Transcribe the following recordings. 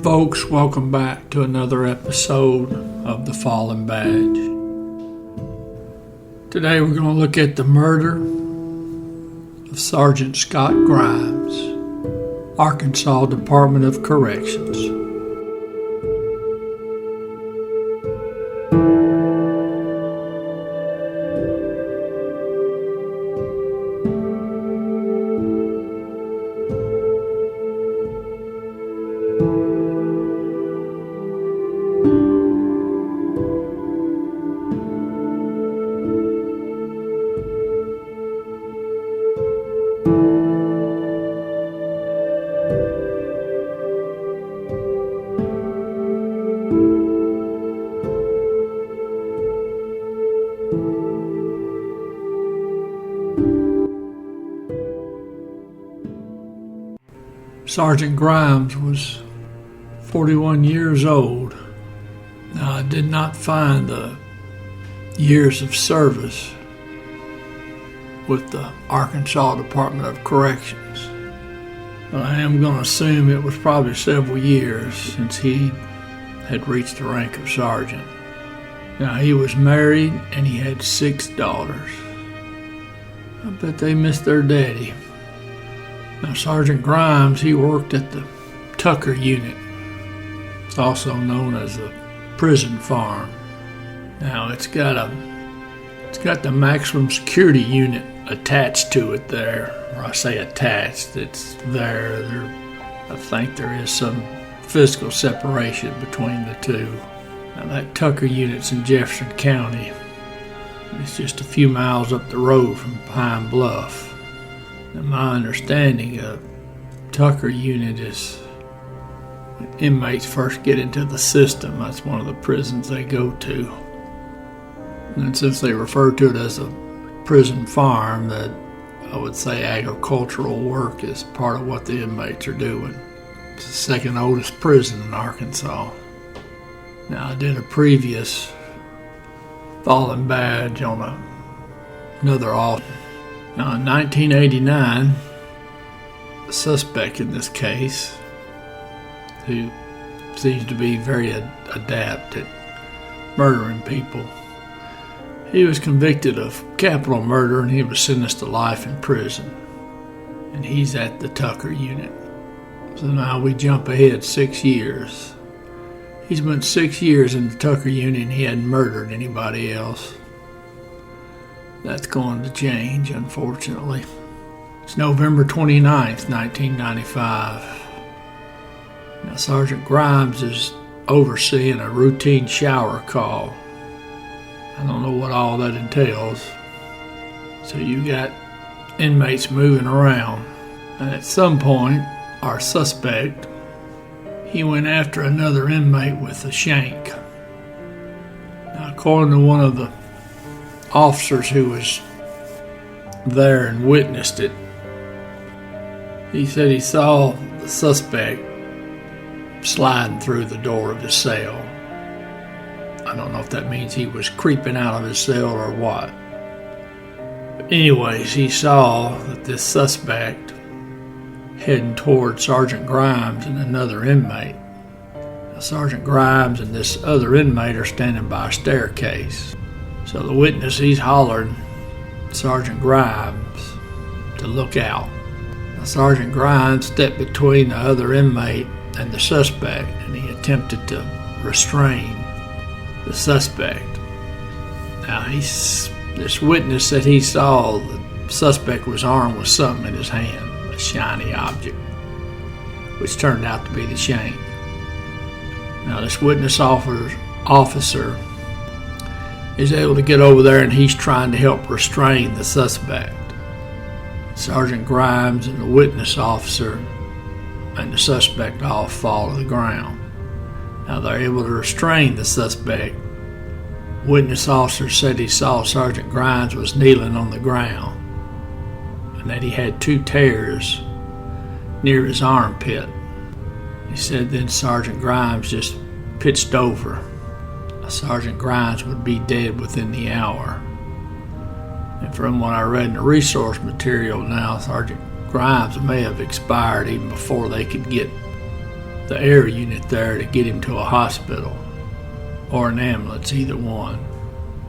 folks, welcome back to another episode of The Fallen Badge. Today we're going to look at the murder of Sergeant Scott Grimes, Arkansas Department of Corrections. Sergeant Grimes was 41 years old. Now, I did not find the years of service with the Arkansas Department of Corrections, but I am going to assume it was probably several years since he had reached the rank of sergeant. Now, he was married and he had 6 daughters. I bet they missed their daddy. Now, Sergeant Grimes, he worked at the Tucker unit. It's also known as the prison farm. Now, it's got the maximum security unit attached to it there. Or I say attached, it's there. I think there is some physical separation between the two. Now, that Tucker unit's in Jefferson County. It's just a few miles up the road from Pine Bluff. And my understanding of Tucker unit is when inmates first get into the system, that's one of the prisons they go to. And since they refer to it as a prison farm, that I would say agricultural work is part of what the inmates are doing. It's the second oldest prison in Arkansas. Now, I did a previous Fallen Badge on another officer. Now, in 1989, the suspect in this case, who seems to be very adept at murdering people, he was convicted of capital murder and he was sentenced to life in prison. And he's at the Tucker unit. So now we jump ahead 6 years. He's been 6 years in the Tucker unit and he hadn't murdered anybody else. That's going to change, unfortunately. It's November 29th, 1995. Now, Sergeant Grimes is overseeing a routine shower call. I don't know what all that entails. So you got inmates moving around. And at some point, our suspect, he went after another inmate with a shank. Now, according to one of the officers who was there and witnessed it, he said he saw the suspect sliding through the door of his cell. I don't know if that means he was creeping out of his cell or what. But anyways, he saw that this suspect heading toward Sergeant Grimes and another inmate. Now, Sergeant Grimes and this other inmate are standing by a staircase. So the witness, he's hollered Sergeant Grimes to look out. Now, Sergeant Grimes stepped between the other inmate and the suspect, and he attempted to restrain the suspect. Now, this witness said he saw the suspect was armed with something in his hand, a shiny object, which turned out to be the shank. Now, this witness officer is able to get over there and he's trying to help restrain the suspect. Sergeant Grimes and the witness officer and the suspect all fall to the ground. Now, they're able to restrain the suspect. Witness officer said he saw Sergeant Grimes was kneeling on the ground and that he had 2 tears near his armpit. He said then Sergeant Grimes just pitched over. Sergeant Grimes would be dead within the hour. And from what I read in the resource material now, Sergeant Grimes may have expired even before they could get the air unit there to get him to a hospital or an ambulance, either one.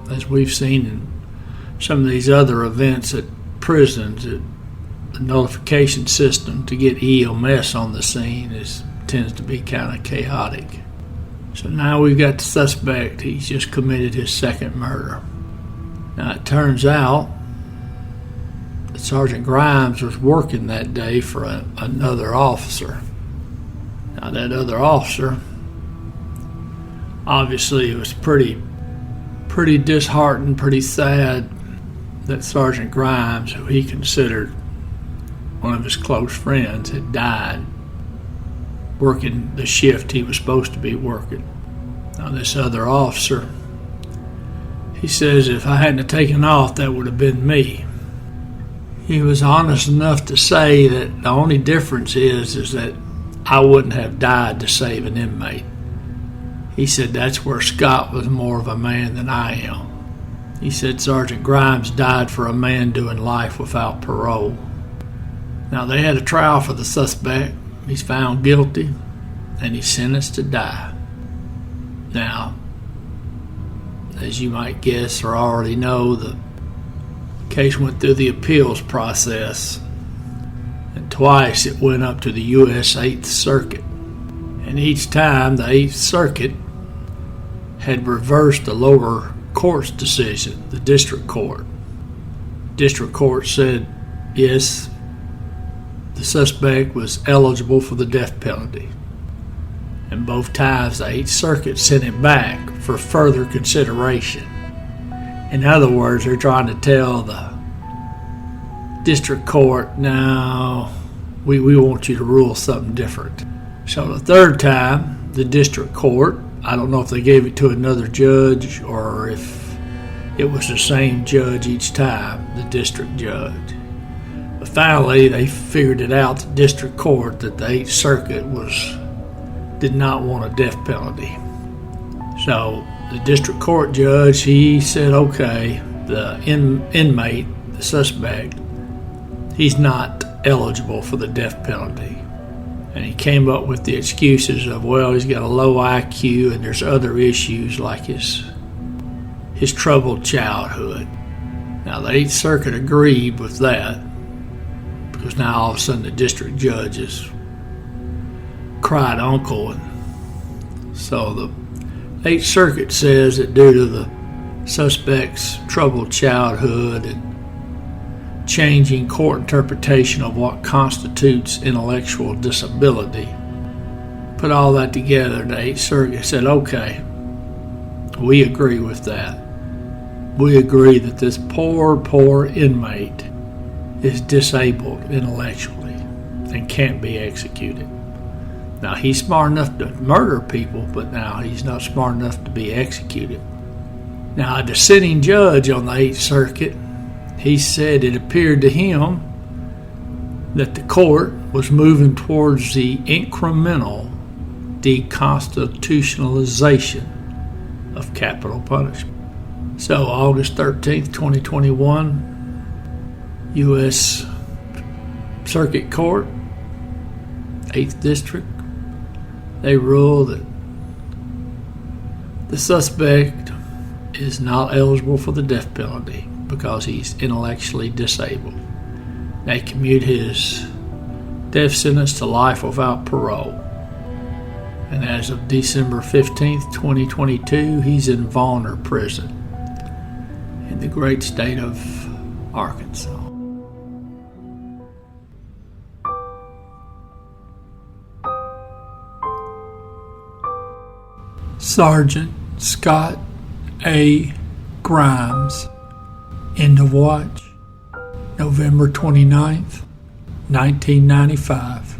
As we've seen in some of these other events at prisons, the notification system to get EMS on the scene tends to be kind of chaotic. So now we've got the suspect. He's just committed his second murder. Now it turns out that Sergeant Grimes was working that day for another officer. Now that other officer obviously was pretty disheartened, pretty sad that Sergeant Grimes, who he considered one of his close friends, had died working the shift he was supposed to be working. Now this other officer, he says, if I hadn't have taken off, that would have been me. He was honest enough to say that the only difference is that I wouldn't have died to save an inmate. He said that's where Scott was more of a man than I am. He said Sergeant Grimes died for a man doing life without parole. Now they had a trial for the suspect. He's found guilty and he's sentenced to die. Now, as you might guess or already know, the case went through the appeals process, and twice it went up to the U.S. 8th Circuit. And each time the 8th Circuit had reversed the lower court's decision, the district court. District court said, yes, the suspect was eligible for the death penalty. And both times the 8th Circuit sent it back for further consideration. In other words, they're trying to tell the district court, no, we want you to rule something different. So the third time, the district court, I don't know if they gave it to another judge or if it was the same judge each time, the district judge. But finally, they figured it out, the district court, that the 8th Circuit did not want a death penalty. So the district court judge, he said, okay, the inmate, the suspect, he's not eligible for the death penalty. And he came up with the excuses of, well, he's got a low IQ and there's other issues like his troubled childhood. Now the 8th Circuit agreed with that, because now all of a sudden the district judge is cried uncle. And so the 8th Circuit says that due to the suspect's troubled childhood and changing court interpretation of what constitutes intellectual disability, put all that together, the 8th Circuit said, okay, we agree with that. We agree that this poor inmate is disabled intellectually and can't be executed. Now, he's smart enough to murder people, but now he's not smart enough to be executed. Now, a dissenting judge on the 8th Circuit, he said it appeared to him that the court was moving towards the incremental deconstitutionalization of capital punishment. So, August 13th, 2021, U.S. Circuit Court, 8th District, they ruled that the suspect is not eligible for the death penalty because he's intellectually disabled. They commute his death sentence to life without parole. And as of December 15th, 2022, he's in Vonner Prison in the great state of Arkansas. Sergeant Scott A. Grimes, end of watch, November 29th, 1995.